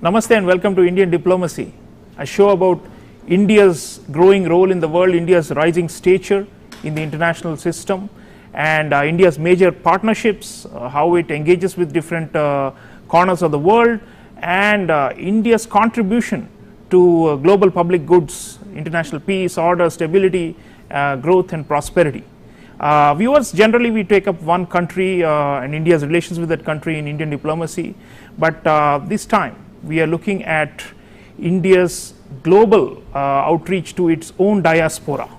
Namaste and welcome to Indian Diplomacy, a show about India's growing role in the world, India's rising stature in the international system, and India's major partnerships, how it engages with different corners of the world, and India's contribution to global public goods, international peace, order, stability, growth and prosperity. Viewers, generally we take up one country and India's relations with that country in Indian diplomacy, but this time we are looking at India's global outreach to its own diaspora.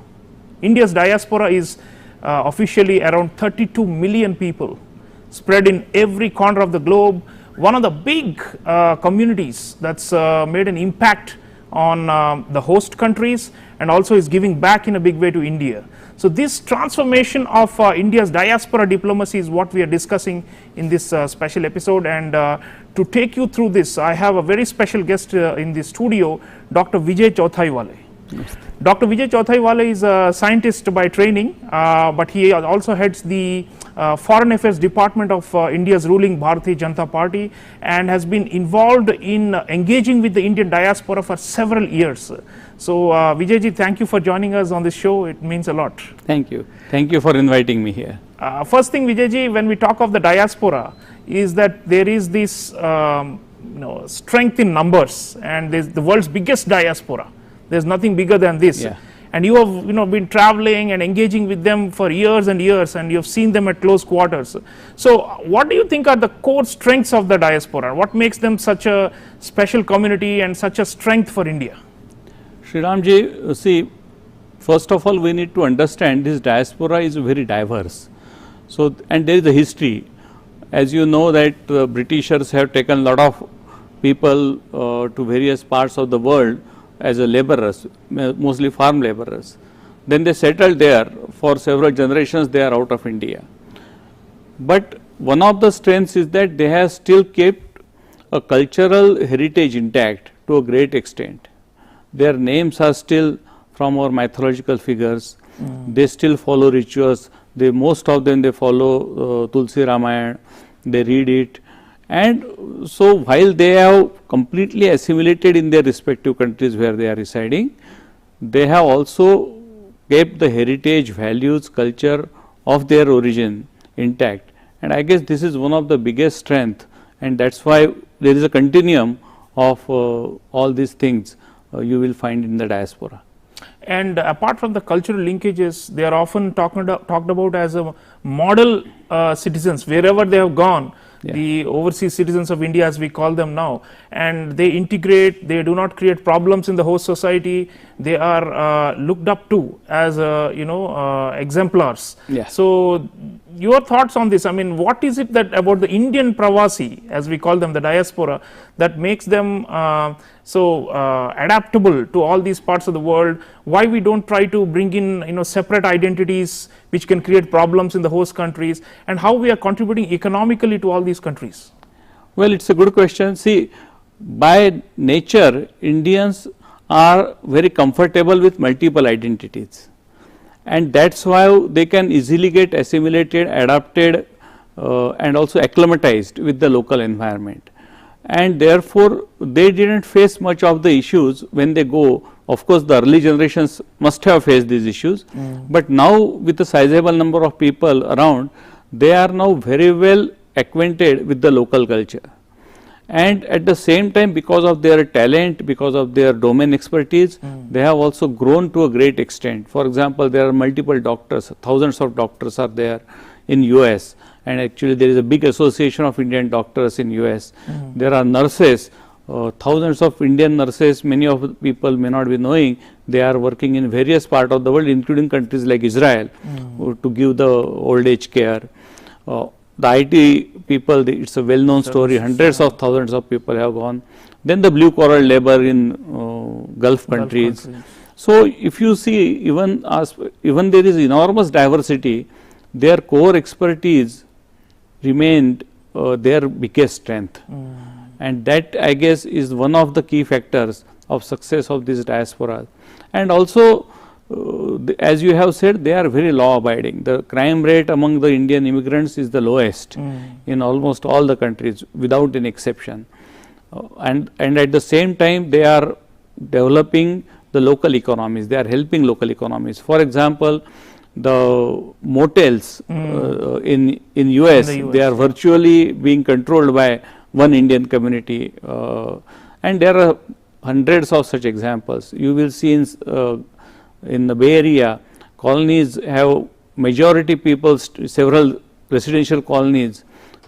India's diaspora is officially around 32 million people spread in every corner of the globe, one of the big communities that's made an impact on the host countries and also is giving back in a big way to India. So this transformation of India's diaspora diplomacy is what we are discussing in this special episode, and to take you through this I have a very special guest in the studio, Dr. Vijay Chauthaiwale. Dr. Vijay Chauthaiwale is a scientist by training, but he also heads the Foreign Affairs Department of India's ruling Bharatiya Janata Party and has been involved in engaging with the Indian diaspora for several years. So Vijayji, thank you for joining us on this show. It means a lot. Thank you. Thank you for inviting me here. First thing, Vijayji, when we talk of the diaspora, is that there is this strength in numbers, and there's the world's biggest diaspora. There's nothing bigger than this. Yeah. And you have been traveling and engaging with them for years and years, and you have seen them at close quarters. So what do you think are the core strengths of the diaspora? What makes them such a special community and such a strength for India? Sreeramji, see, first of all we need to understand this diaspora is very diverse. So, and there is a history. As you know that Britishers have taken a lot of people to various parts of the world as a laborers, mostly farm laborers. Then they settled there. For several generations they are out of India. But one of the strengths is that they have still kept a cultural heritage intact to a great extent. Their names are still from our mythological figures. They still follow rituals. Most of them they follow Tulsi Ramayana, they read it. And so while they have completely assimilated in their respective countries where they are residing, they have also kept the heritage, values, culture of their origin intact. And I guess this is one of the biggest strength, and that's why there is a continuum of all these things you will find in the diaspora. And apart from the cultural linkages, they are often talked about as a model citizens wherever they have gone. Yeah. The overseas citizens of India, as we call them now, and they integrate, they do not create problems in the host society. They are looked up to as exemplars. Yeah. So your thoughts on this? I mean, what is it that about the Indian Pravasi, as we call them, the diaspora, that makes them so adaptable to all these parts of the world? Why we don't try to bring in separate identities which can create problems in the host countries, and how we are contributing economically to all these countries? Well, it's a good question. See, by nature Indians are very comfortable with multiple identities, and that's why they can easily get assimilated, adapted and also acclimatized with the local environment. And therefore they didn't face much of the issues when they go. Of course the early generations must have faced these issues, but now with a sizable number of people around, they are now very well acquainted with the local culture. And at the same time, because of their talent, because of their domain expertise, they have also grown to a great extent. For example, there are multiple doctors, thousands of doctors are there in US, and actually there is a big association of Indian doctors in US. There are nurses, thousands of Indian nurses, many of the people may not be knowing, they are working in various parts of the world, including countries like Israel, to give the old age care. The IT people, it's a well known story, hundreds of thousands of people have gone. Then the blue collar labor in Gulf countries. So if you see, even there is enormous diversity, their core expertise remained their biggest strength. And that, I guess, is one of the key factors of success of this diaspora. And also as you have said, they are very law abiding. The crime rate among the Indian immigrants is the lowest in almost all the countries without an exception. and at the same time they are developing the local economies, they are helping local economies. For example, the motels in US, they are virtually being controlled by one Indian community, and there are hundreds of such examples. You will see in the Bay Area, colonies have majority people, several residential colonies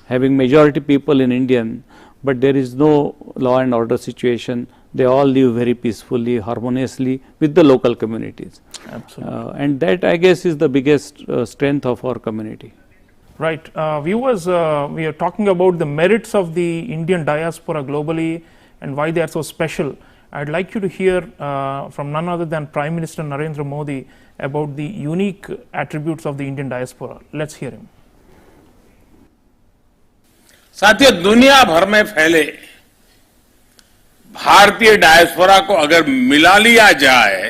having majority people in Indian, but there is no law and order situation. They all live very peacefully, harmoniously with the local communities. Absolutely. And that, I guess, is the biggest strength of our community. Right. Viewers, we are talking about the merits of the Indian diaspora globally and why they are so special. I'd like you to hear from none other than Prime Minister Narendra Modi about the unique attributes of the Indian diaspora. Let's hear him. साथियों, दुनिया भर में फैले भारतीय diaspora को अगर मिला लिया जाए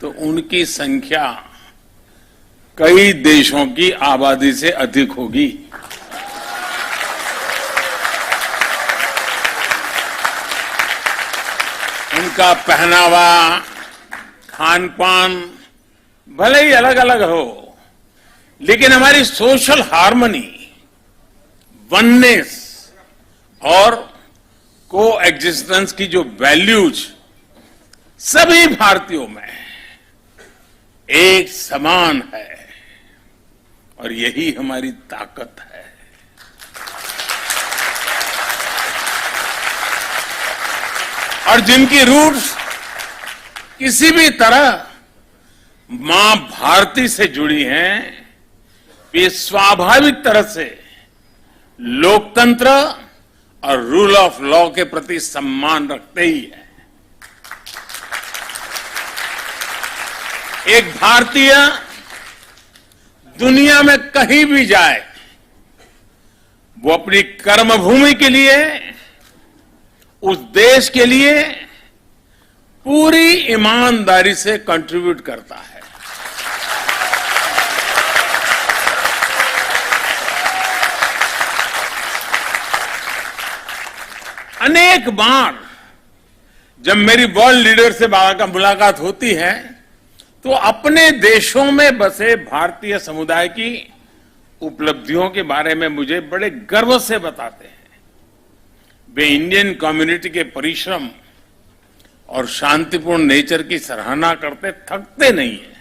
तो उनकी संख्या कई देशों की आबादी से अधिक होगी। उनका पहनावा, खान पान भले ही अलग अलग हो, लेकिन हमारी सोशल हार्मनी, वननेस और को एग्जिस्टेंस की जो वैल्यूज सभी भारतीयों में एक समान है और यही हमारी ताकत है। और जिनकी रूट्स किसी भी तरह मां भारती से जुड़ी हैं, वे स्वाभाविक तरह से लोकतंत्र और रूल ऑफ लॉ के प्रति सम्मान रखते ही हैं। एक भारतीय दुनिया में कहीं भी जाए, वो अपनी कर्मभूमि के लिए, उस देश के लिए पूरी ईमानदारी से कंट्रीब्यूट करता है। अनेक बार जब मेरी वर्ल्ड लीडर से मुलाकात होती है तो अपने देशों में बसे भारतीय समुदाय की उपलब्धियों के बारे में मुझे बड़े गर्व से बताते हैं। वे इंडियन कम्युनिटी के परिश्रम और शांतिपूर्ण नेचर की सराहना करते थकते नहीं हैं।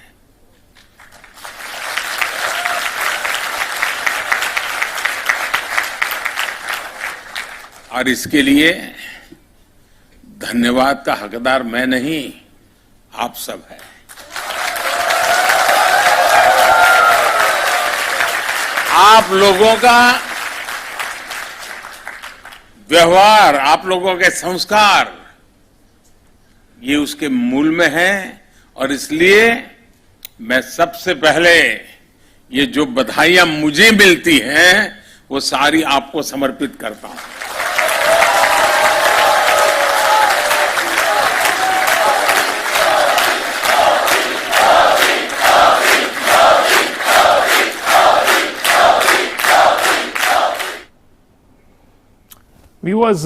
और इसके लिए धन्यवाद का हकदार मैं नहीं, आप सब हैं। आप लोगों का व्यवहार, आप लोगों के संस्कार, ये उसके मूल में है और इसलिए मैं सबसे पहले ये जो बधाइयां मुझे मिलती हैं वो सारी आपको समर्पित करता हूं। Viewers,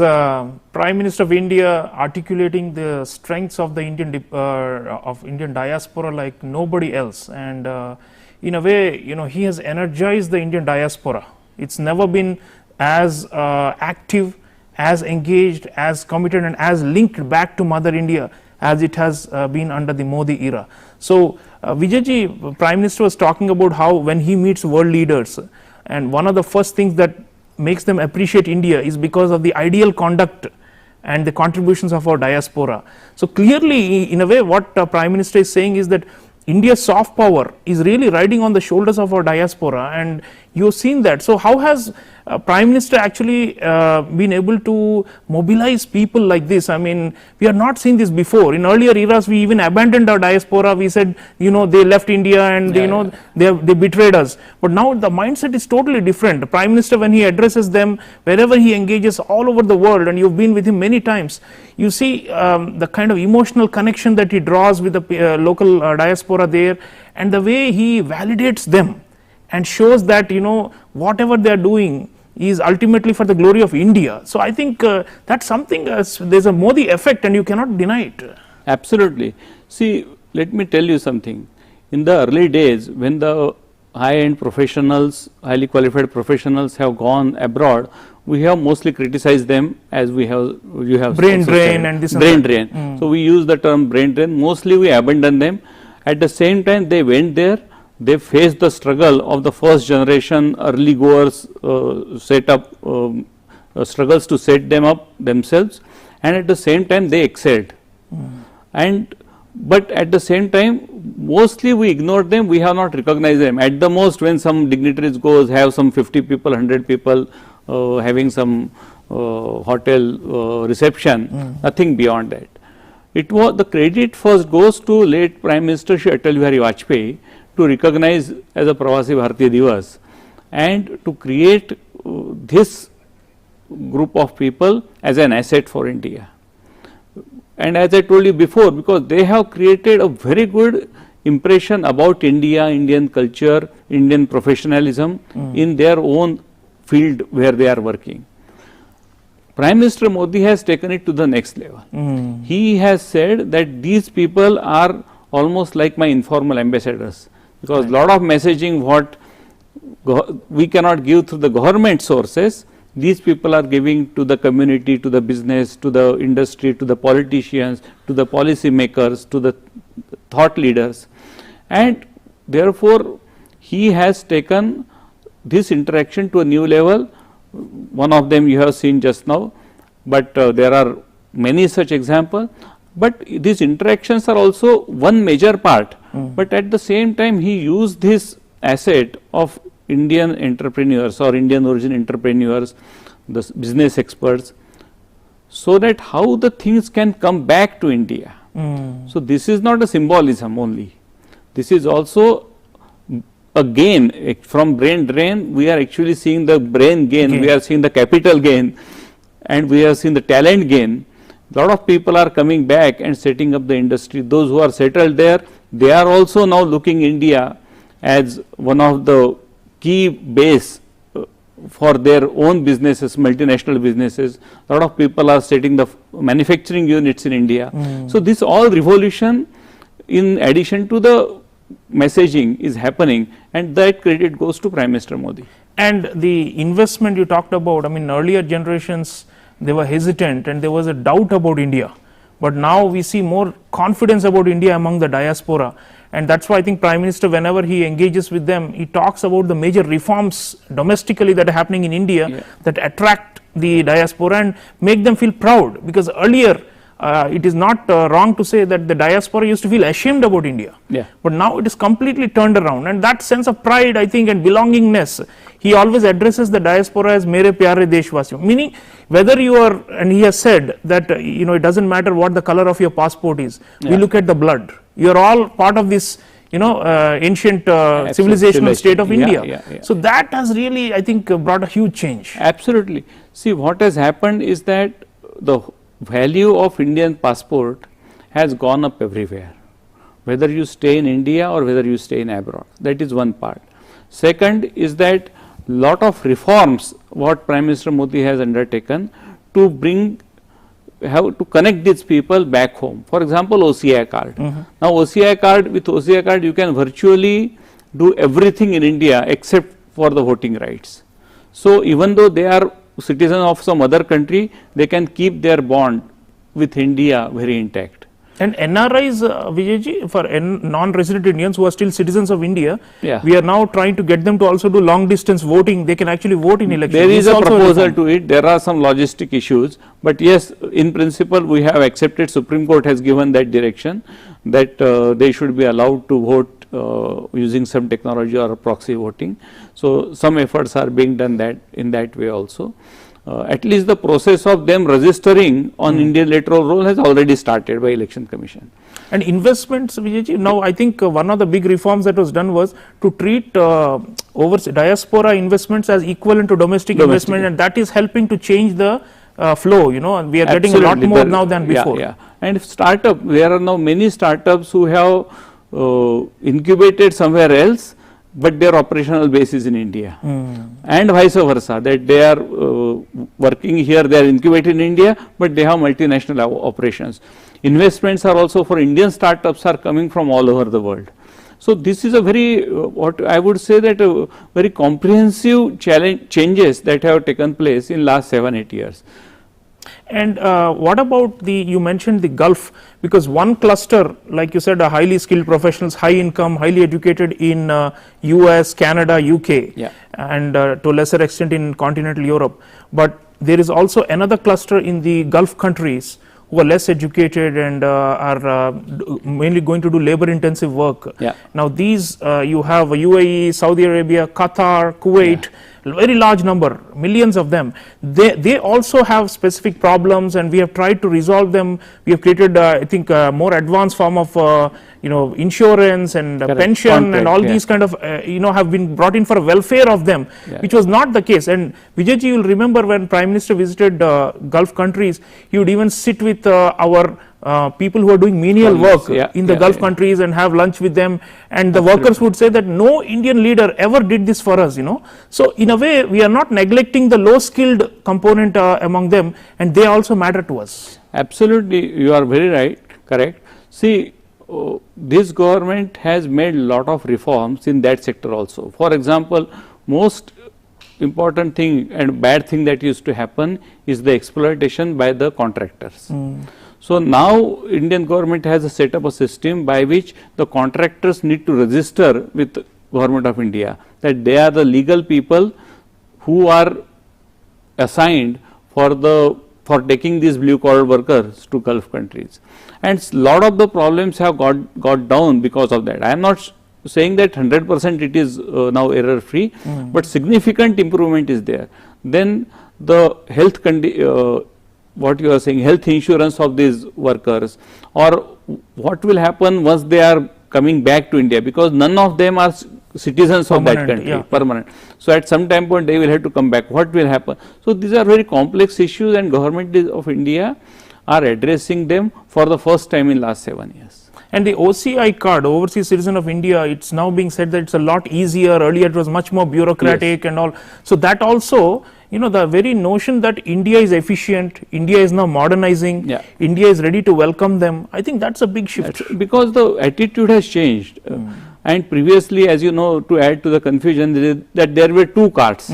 Prime Minister of India articulating the strengths of the Indian diaspora like nobody else, and in a way, he has energized the Indian diaspora. It's never been as active, as engaged, as committed, and as linked back to Mother India as it has been under the Modi era. So, Vijayji, Prime Minister was talking about how when he meets world leaders, and one of the first things that makes them appreciate India is because of the ideal conduct and the contributions of our diaspora. So clearly, in a way, what Prime Minister is saying is that India's soft power is really riding on the shoulders of our diaspora, and you've seen that. So how has Prime Minister actually been able to mobilize people like this? I mean, we have not seen this before. In earlier eras, we even abandoned our diaspora. We said, they left India and they betrayed us. But now the mindset is totally different. The Prime Minister, when he addresses them, wherever he engages all over the world, and you've been with him many times, you see the kind of emotional connection that he draws with the local diaspora there, and the way he validates them and shows that whatever they are doing, is ultimately for the glory of India. So I think that's something, there's a Modi effect and you cannot deny it. Absolutely. See, let me tell you something. In the early days, when the high-end professionals, highly qualified professionals have gone abroad, we have mostly criticized them, as you have brain also drain said. and this brain and that. drain. So we use the term brain drain. Mostly we abandon them. At the same time, they went there. They faced the struggle of the first generation early goers, struggles to set them up themselves, and at the same time they excelled. But at the same time, mostly we ignored them, we have not recognized them. At the most, when some dignitaries goes, have some 50 people, 100 people having some hotel reception, nothing beyond that. It was the credit first goes to late Prime Minister Shri Atal Bihari Vajpayee to recognize as a Pravasi Bharatiya Divas and to create this group of people as an asset for India. And as I told you before, because they have created a very good impression about India, Indian culture, Indian professionalism in their own field where they are working. Prime Minister Modi has taken it to the next level. He has said that these people are almost like my informal ambassadors, because lot of messaging what we cannot give through the government sources, these people are giving to the community, to the business, to the industry, to the politicians, to the policy makers, to the thought leaders, and therefore he has taken this interaction to a new level. One of them you have seen just now, but there are many such examples. But these interactions are also one major part, but at the same time he used this asset of Indian entrepreneurs or Indian origin entrepreneurs, the business experts, so that how the things can come back to India. So this is not a symbolism only, this is also a gain. From brain drain we are actually seeing the brain gain, we are seeing the capital gain, and we are seeing the talent gain. Lot of people are coming back and setting up the industry. Those who are settled there, they are also now looking India as one of the key base for their own businesses, multinational businesses. A lot of people are setting the manufacturing units in India. So this all revolution, in addition to the messaging, is happening, and that credit goes to Prime Minister Modi. And the investment you talked about, I mean, earlier generations, they were hesitant and there was a doubt about India, but now we see more confidence about India among the diaspora. And that's why I think Prime Minister, whenever he engages with them, he talks about the major reforms domestically that are happening in India that attract the diaspora and make them feel proud. Because earlier, it is not wrong to say that the diaspora used to feel ashamed about India. But now it is completely turned around, and that sense of pride, I think, and belongingness, he always addresses the diaspora as mere pyare deshwasiyon, meaning whether you are, and he has said that it doesn't matter what the color of your passport is, we look at the blood. You are all part of this ancient civilizational state of India. So that has really, I think, brought a huge change. Absolutely. See, what has happened is that the value of Indian passport has gone up everywhere, whether you stay in India or whether you stay in abroad. That is one part. Second is that lot of reforms what Prime Minister Modi has undertaken to connect these people back home. For example, OCI card. Now with OCI card you can virtually do everything in India except for the voting rights. So even though they are citizens of some other country, they can keep their bond with India very intact. And NRIs, Vijayji, for non-resident Indians who are still citizens of India, we are now trying to get them to also do long distance voting. They can actually vote in elections. There is a proposal to it. There are some logistic issues, but yes, in principle we have accepted. Supreme Court has given that direction that they should be allowed to vote using some technology or proxy voting. So some efforts are being done in that way also. At least the process of them registering on Indian electoral roll has already started by Election Commission. And investments, Vijayji, now I think one of the big reforms that was done was to treat overseas diaspora investments as equivalent to domestic investment, and that is helping to change the flow, and we are getting a lot more now than before. And startup, there are now many startups who have incubated somewhere else, but their operational base is in India, and vice versa, that they are working here, they are incubated in India, but they have multinational operations. Investments are also for Indian startups are coming from all over the world. So this is a very, what I would say that very comprehensive changes that have taken place in last 7-8 years. And what about you mentioned the Gulf, because one cluster, like you said, are highly skilled professionals, high income, highly educated in US, Canada, UK, and to a lesser extent in continental Europe. But there is also another cluster in the Gulf countries who are less educated and are mainly going to do labor intensive work. Now these you have UAE, Saudi Arabia, Qatar, Kuwait, very large number, millions of them. They also have specific problems, and we have tried to resolve them. We have created I think more advanced form of insurance and pension and all these kind of have been brought in for welfare of them, which was not the case. And Vijayji, you will remember when Prime Minister visited Gulf countries, he would even sit with our people who are doing menial work in the Gulf countries and have lunch with them, and the workers would say that no Indian leader ever did this for us, So in a way, we are not neglecting the low skilled component among them, and they also matter to us. Absolutely, you are very right, correct. See, this government has made lot of reforms in that sector also. For example, most important thing and bad thing that used to happen is the exploitation by the contractors. So now Indian government has set up a system by which the contractors need to register with Government of India that they are the legal people who are assigned for taking these blue collar workers to Gulf countries, and lot of the problems have got down because of that. I am not saying that 100% it is now error free, but significant improvement is there. Then the health what you are saying, health insurance of these workers, or what will happen once they are coming back to India, because none of them are citizens of that country, permanent. So at some time point they will have to come back. What will happen? So these are very complex issues, and Government of India are addressing them for the first time in last 7 years. And the OCI card, Overseas Citizen of India, it's now being said that it's a lot easier. Earlier it was much more bureaucratic and all. So that also, the very notion that India is efficient, India is now modernizing, India is ready to welcome them, I think that's a big shift. That's because the attitude has changed. And previously, as you know, to add to the confusion, that there were two cards,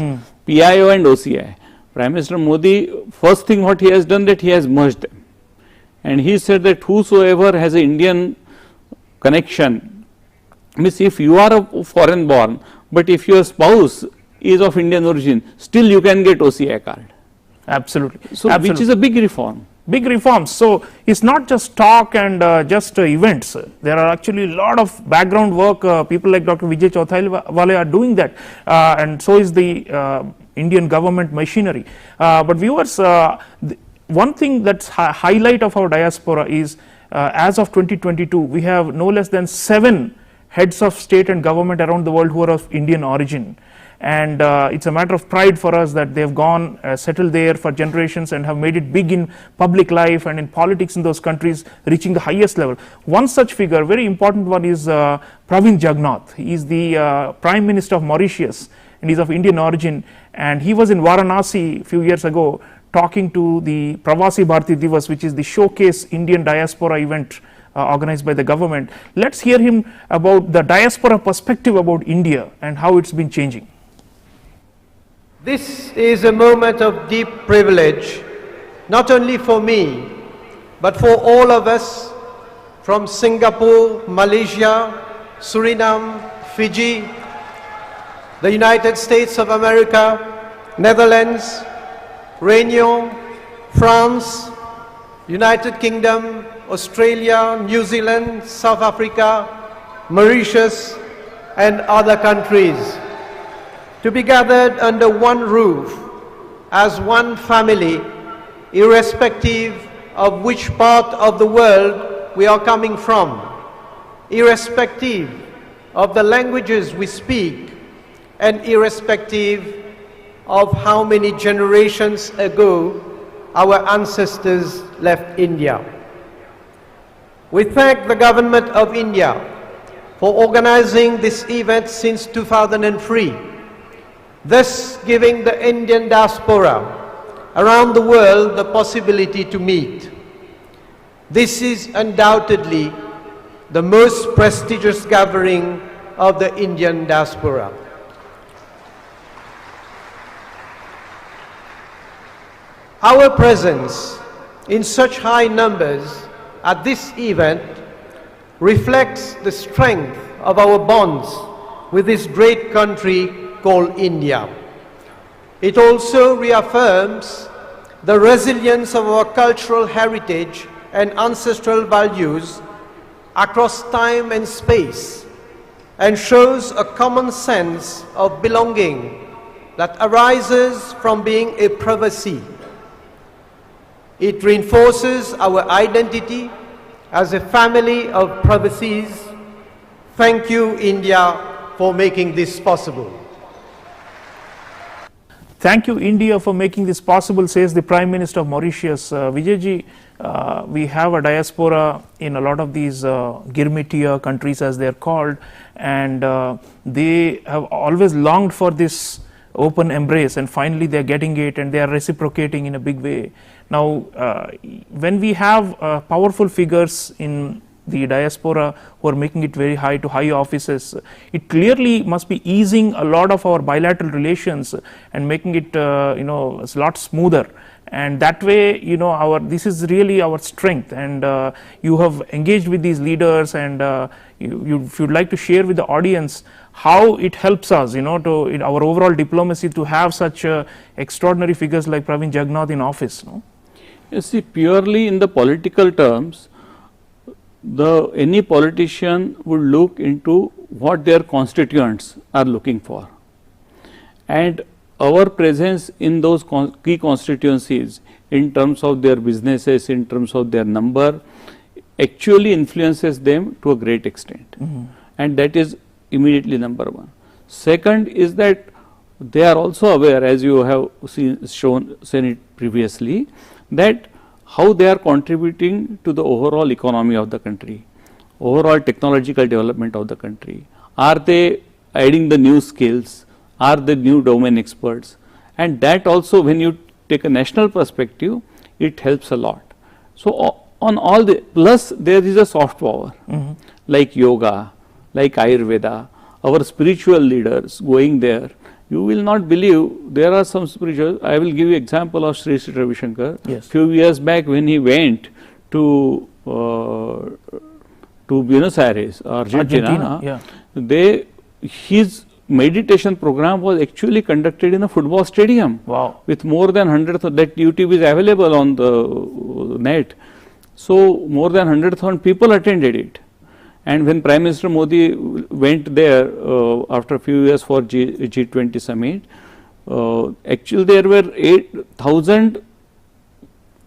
PIO and OCI. Prime Minister Modi, first thing what he has done, that he has merged them. And he said that whosoever has an Indian connection, means if you are a foreign born, but if your spouse is of Indian origin, still you can get OCI card. Absolutely. So, which is a big reform. Big reforms. So it's not just talk and just events. There are actually a lot of background work. People like Dr. Vijay Chauthaiwale are doing that, and so is the Indian government machinery. But viewers, one thing that's highlight of our diaspora is as of 2022, we have no less than 7 heads of state and government around the world who are of Indian origin. And it's a matter of pride for us that they've gone, settled there for generations and have made it big in public life and in politics in those countries, reaching the highest level. One such figure, very important one, is Pravin Jagannath. He is the Prime Minister of Mauritius, and he's of Indian origin. And he was in Varanasi a few years ago talking to the Pravasi Bharati Divas, which is the showcase Indian diaspora event organized by the government. Let's hear him about the diaspora perspective about India and how it's been changing. This is a moment of deep privilege, not only for me, but for all of us from Singapore, Malaysia, Suriname, Fiji, the United States of America, Netherlands, Réunion, France, United Kingdom, Australia, New Zealand, South Africa, Mauritius, and other countries, to be gathered under one roof as one family, irrespective of which part of the world we are coming from, irrespective of the languages we speak, and irrespective of how many generations ago our ancestors left India. We thank the Government of India for organizing this event since 2003, thus giving the Indian diaspora around the world the possibility to meet. This is undoubtedly the most prestigious gathering of the Indian diaspora. Our presence in such high numbers at this event reflects the strength of our bonds with this great country called India. It also reaffirms the resilience of our cultural heritage and ancestral values across time and space, and shows a common sense of belonging that arises from being a Pravasi. It reinforces our identity as a family of Pravasis. Thank you, India, for making this possible. Thank you, India, for making this possible, says the Prime Minister of Mauritius. Vijayji, we have a diaspora in a lot of these Girmitia countries, as they are called, and they have always longed for this open embrace, and finally they are getting it, and they are reciprocating in a big way. Now, when we have powerful figures in the diaspora who are making it very high to high offices, it clearly must be easing a lot of our bilateral relations and making it a lot smoother. And that way, this is really our strength, and you have engaged with these leaders, and if you'd like to share with the audience how it helps us, in our overall diplomacy, to have such extraordinary figures like Praveen Jagannath in office. No? You see, purely in the political terms, any politician would look into what their constituents are looking for, and our presence in those key constituencies in terms of their businesses, in terms of their number, actually influences them to a great extent. And that is immediately number one. Second is that they are also aware, as you have seen it previously, that how they are contributing to the overall economy of the country, overall technological development of the country. Are they adding the new skills? Are the new domain experts? And that also, when you take a national perspective, it helps a lot. So, on all the, plus there is a soft power, like yoga, like Ayurveda, our spiritual leaders going there. You will not believe, there are some spiritual, I will give you example of Sri Ravi Shankar. Yes. Few years back when he went to Buenos Aires, Argentina, his meditation program was actually conducted in a football stadium. Wow. With more than 100, that YouTube is available on the net. So, more than 100,000 people attended it. And when Prime Minister Modi went there after a few years for G20 summit, actually there were 8,000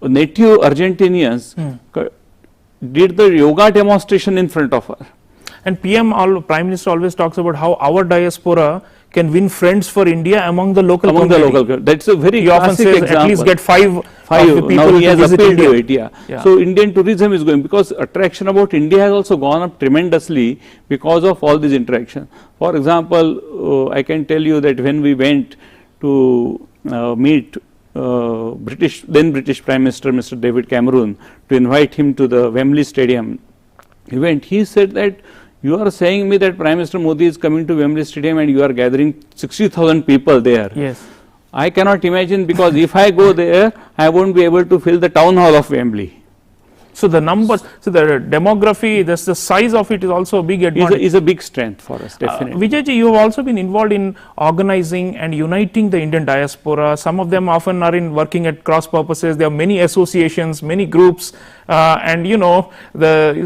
native Argentinians did the yoga demonstration in front of her. And Prime Minister always talks about how our diaspora can win friends for India among the local community. That's a very he often classic says example. At least get five of the people now he has visit appealed India. to it, So Indian tourism is going, because attraction about India has also gone up tremendously because of all these interactions. For example, I can tell you that when we went to meet then British Prime Minister Mr. David Cameron to invite him to the Wembley Stadium event, he said that you are saying me that Prime Minister Modi is coming to Wembley Stadium and you are gathering 60,000 people there. Yes. I cannot imagine, because if I go there, I won't be able to fill the town hall of Wembley. So the numbers, so the demography, the size of it is also a big advantage. Is a big strength for us, definitely. Vijayji, you have also been involved in organizing and uniting the Indian diaspora. Some of them often are in working at cross purposes. There are many associations, many groups, and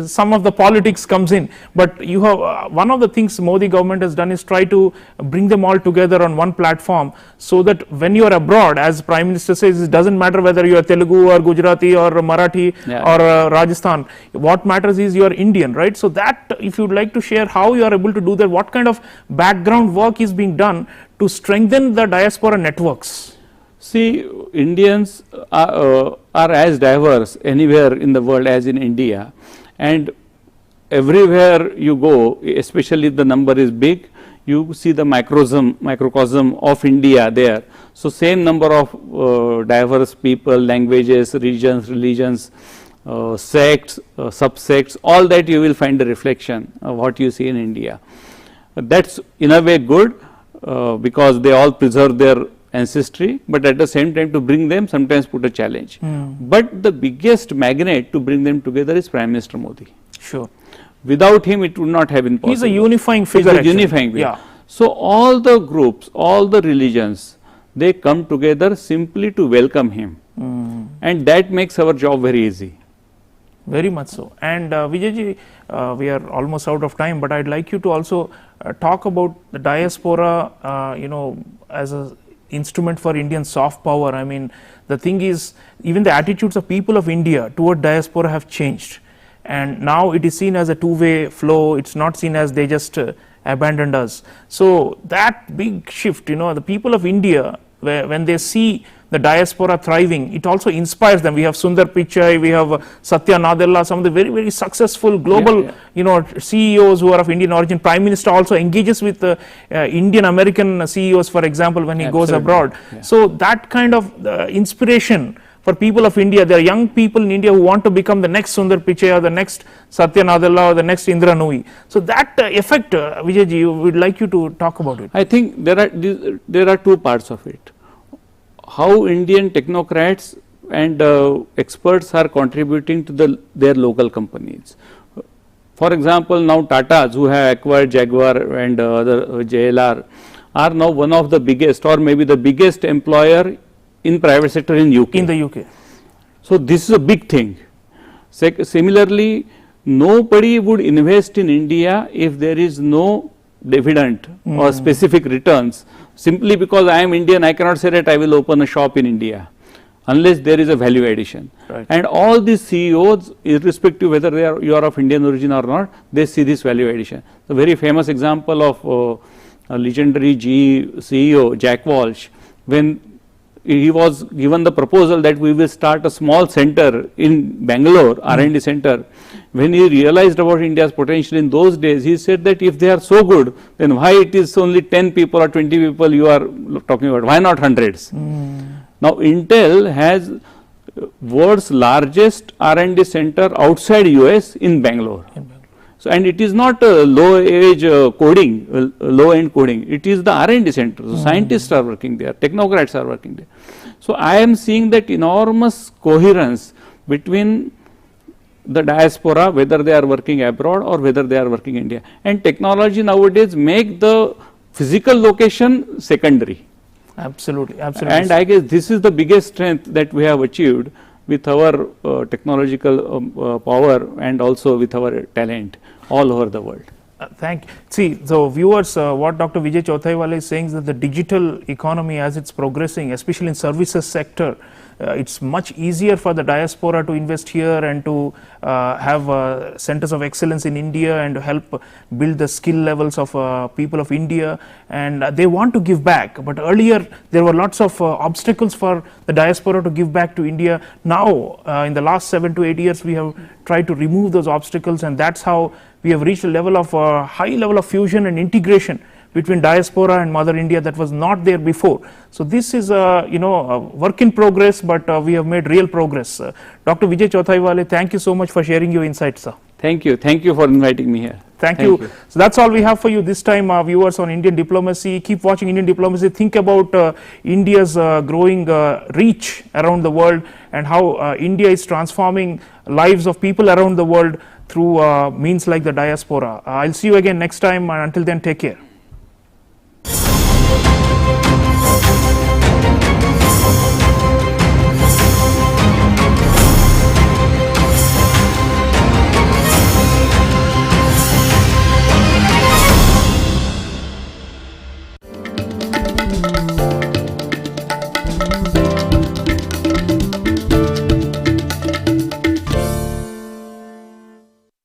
some of the politics comes in. But you have one of the things Modi government has done is try to bring them all together on one platform, so that when you are abroad, as Prime Minister says, it doesn't matter whether you are Telugu or Gujarati or Marathi or Rajasthan. What matters is you are Indian, right? So that, if you would like to share how you are able to do that, what kind of background work is being done to strengthen the diaspora networks? See, Indians are as diverse anywhere in the world as in India, and everywhere you go, especially if the number is big, you see the microcosm of India there. So, same number of diverse people, languages, regions, religions, sects, subsects, all that you will find a reflection of what you see in India. That's in a way good because they all preserve their ancestry, but at the same time to bring them sometimes put a challenge. But the biggest magnet to bring them together is Prime Minister Modi. Sure. Without him, it would not have been possible. He's a unifying figure. He's a unifying figure. Yeah. So, all the groups, all the religions, they come together simply to welcome him. And that makes our job very easy. Very much so. And Vijayji, we are almost out of time, but I'd like you to also talk about the diaspora, as a instrument for Indian soft power. I mean, the thing is, even the attitudes of people of India toward diaspora have changed. And now it is seen as a two-way flow. It's not seen as they just abandoned us. So that big shift, the people of India, when they see the diaspora thriving, it also inspires them. We have Sundar Pichai, we have Satya Nadella, some of the very, very successful global, CEOs who are of Indian origin. Prime Minister also engages with Indian American CEOs, for example, when he goes abroad. Yeah. So that kind of inspiration for people of India, there are young people in India who want to become the next Sundar Pichai or the next Satya Nadella or the next Indra Nooyi. So that effect, Vijayji, we would like you to talk about it. I think there are two parts of it. How Indian technocrats and experts are contributing to their local companies. For example, now Tatas, who have acquired Jaguar and other JLR, are now one of the biggest or maybe the biggest employer in private sector in UK. In the UK. So this is a big thing. Similarly, nobody would invest in India if there is no dividend or specific returns. Simply because I am Indian, I cannot say that I will open a shop in India unless there is a value addition. Right. And all these CEOs, irrespective whether you are of Indian origin or not, they see this value addition. The very famous example of a legendary GE CEO, Jack Walsh, when he was given the proposal that we will start a small center in Bangalore, R&D center. When he realized about India's potential in those days, he said that if they are so good, then why it is only 10 people or 20 people you are talking about, why not hundreds? Now Intel has world's largest R&D center outside US in Bangalore. So, and it is not low-end coding, it is the R&D center. So, scientists are working there, technocrats are working there. So, I am seeing that enormous coherence between the diaspora, whether they are working abroad or whether they are working in India. And technology nowadays make the physical location secondary. Absolutely, absolutely. And I guess this is the biggest strength that we have achieved with our technological power and also with our talent all over the world. Thank you. See, so viewers, what Dr. Vijay Chauthaiwala is saying is that the digital economy, as it's progressing, especially in services sector, it's much easier for the diaspora to invest here and to have centers of excellence in India and to help build the skill levels of people of India, and they want to give back. But earlier there were lots of obstacles for the diaspora to give back to India. Now in the last 7 to 8 years we have tried to remove those obstacles, and that's how we have reached a level of high level of fusion and integration between diaspora and Mother India that was not there before. So this is a work in progress, but we have made real progress. Dr. Vijay Chauthaiwala, thank you so much for sharing your insights, sir. Thank you for inviting me here. Thank you. So that's all we have for you this time, viewers, on Indian diplomacy. Keep watching Indian diplomacy. Think about India's growing reach around the world and how India is transforming lives of people around the world through means like the diaspora. I'll see you again next time, and until then, take care.